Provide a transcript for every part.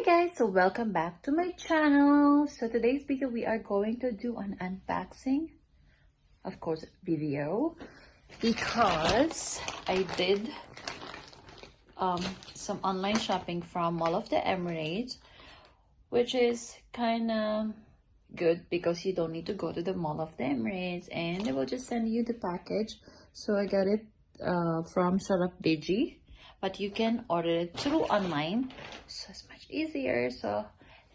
Hi guys, so welcome back to my channel. So today's video we are going to do an unboxing, of course, video, because I did some online shopping from Mall of the Emirates, which is kind of good because you don't need to go to the Mall of the Emirates and they will just send you the package. So I got it from DJI, but you can order it through online, so it's much easier. So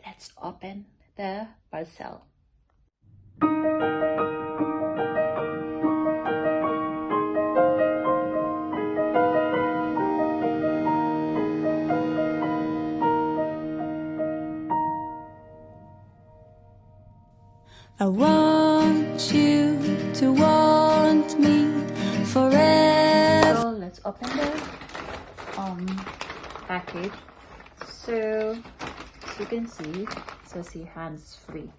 let's open the parcel. I want you to want me forever. So let's open the package. So as you can see, it says here hands-free.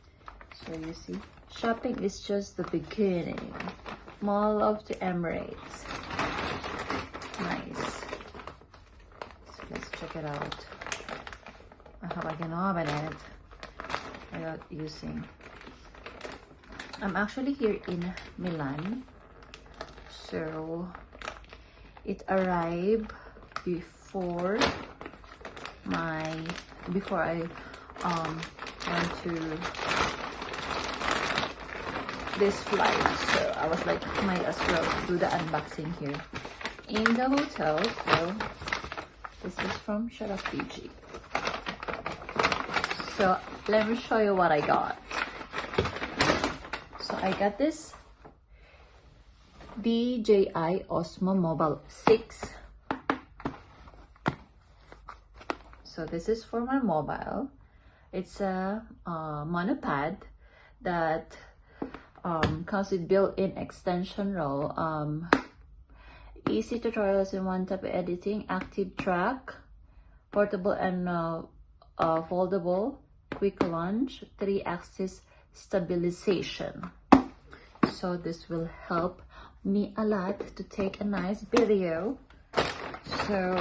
So you see, shopping is just the beginning. Mall of the Emirates. Nice. So let's check it out. How I can open it without using. I'm actually here in Milan, so it arrived before I went to this flight. So I was like, might as well do the unboxing here in the hotel. So this is from DJI. So let me show you what I got. So I got this DJI Osmo Mobile 6. So this is for my mobile. It's a monopod that comes with built-in extension roll, easy tutorials in one-tap editing, active track, portable and foldable, quick launch, 3-axis stabilization. So this will help me a lot to take a nice video. So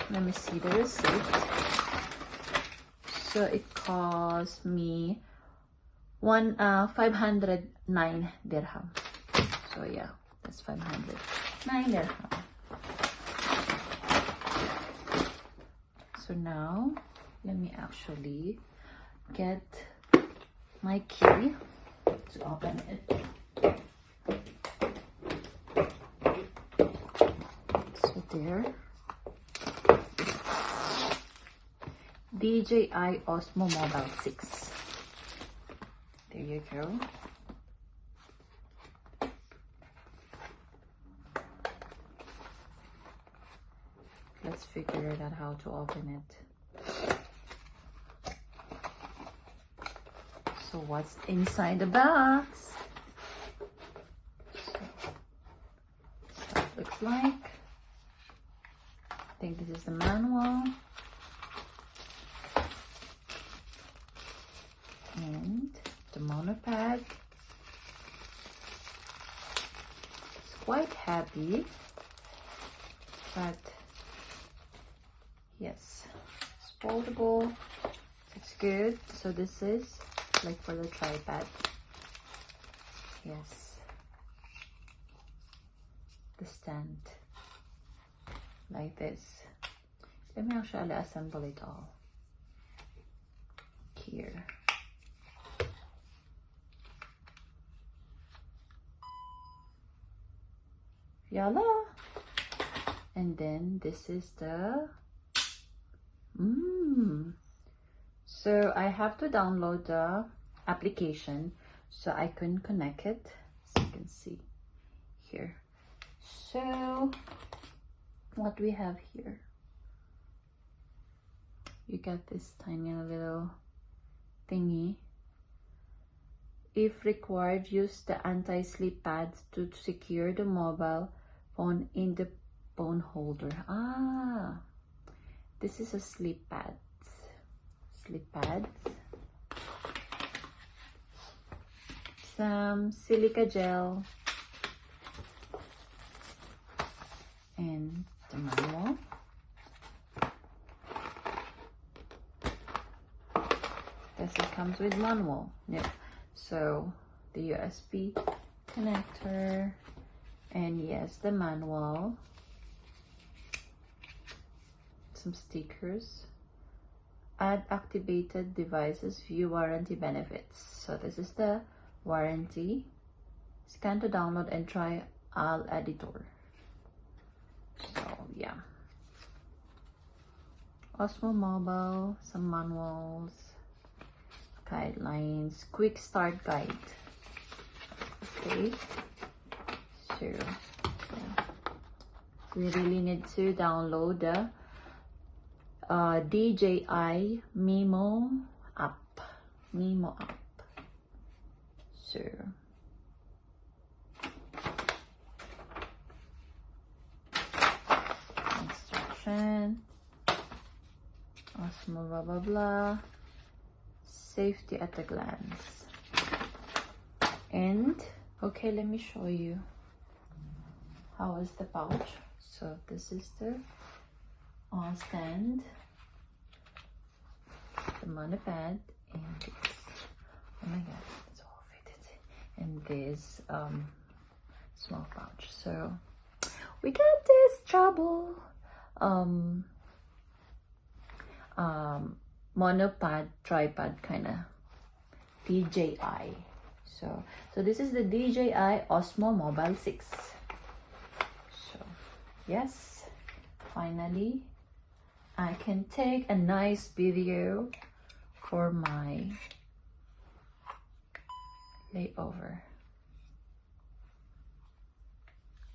let me see the receipt. So it cost me 509 dirham. So yeah, that's 509 dirham. So now let me actually get my key to open it. So there, DJI Osmo Mobile 6. There you go. Let's figure out how to open it. So what's inside the box? So it looks like. I think this is the manual. And the monopod. It's quite heavy, but yes, it's foldable. It's good. So this is like for the tripod. Yes, the stand like this. Let me actually assemble it all here. Yalla. And then this is the so I have to download the application so I can connect it, so you can see here. So what we have here, you got this tiny little thingy. If required, use the anti-slip pads to secure the mobile phone in the phone holder. This is a slip pads. Some silica gel and the manual. Yes, it comes with manual. Yeah. So the USB connector, and yes, the manual, some stickers. Add activated devices, view warranty benefits. So this is the warranty. Scan to download and try Al editor. So yeah, Osmo Mobile, some manuals, guidelines, quick start guide. Okay, so yeah, we really need to download the DJI Memo app. So instruction, Osmo blah blah blah, safety at a glance. And okay, let me show you how is the pouch. So this is the stand, the money pad, and this, oh my god, it's all fitted, and this small pouch. So we got this trouble monopod tripod kind of DJI. So this is the DJI Osmo Mobile 6. So yes, finally I can take a nice video for my layover.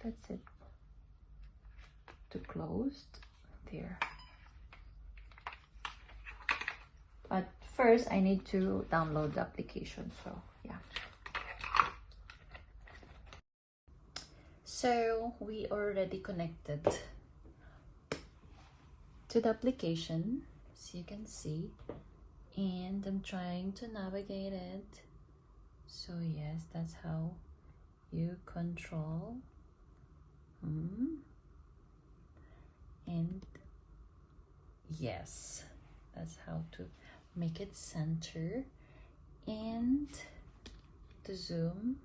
That's it. To closed there. But first I need to download the application. So yeah. So we already connected to the application, as you can see, and I'm trying to navigate it. So yes, that's how you control. And yes, that's how to make it center, and the zoom,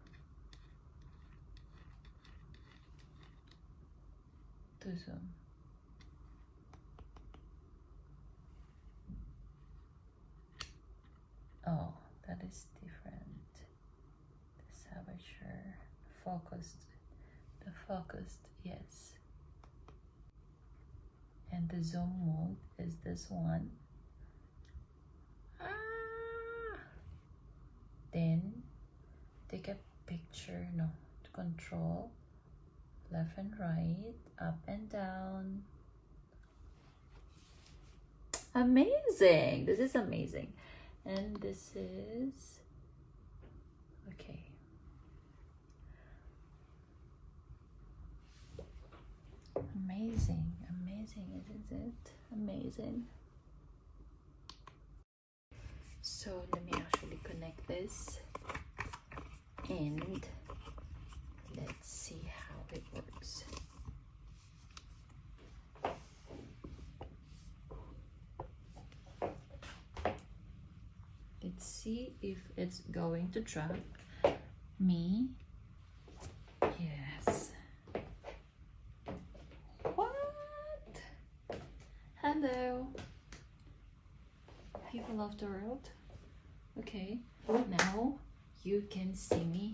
oh, that is different. This aperture focused, yes, and the zoom mode is this one. Then take a picture, no, to control left and right, up and down. Amazing, this is amazing. And this is okay. Amazing, isn't it? Amazing. So let me actually connect this and let's see how it works. Let's see if it's going to track me. Yes. What? Hello, people of the world. Okay, now you can see me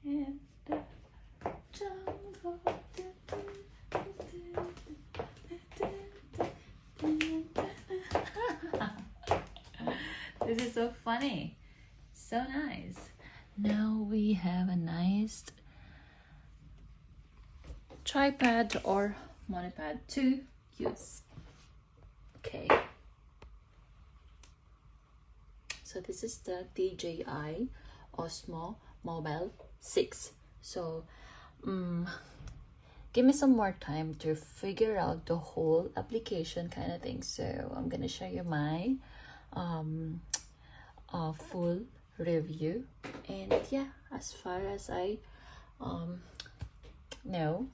in the jungle. This is so funny, so nice. Now we have a nice tripod or monopod to use. Okay, so this is the DJI Osmo Mobile 6. So give me some more time to figure out the whole application kind of thing. So I'm gonna show you my full review. And yeah, as far as I know,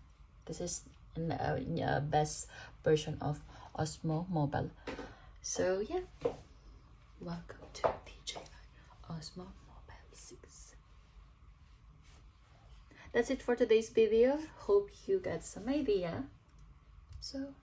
this is and best version of Osmo Mobile. So yeah, welcome to DJI Osmo Mobile 6. That's it for today's video. Hope you got some idea. So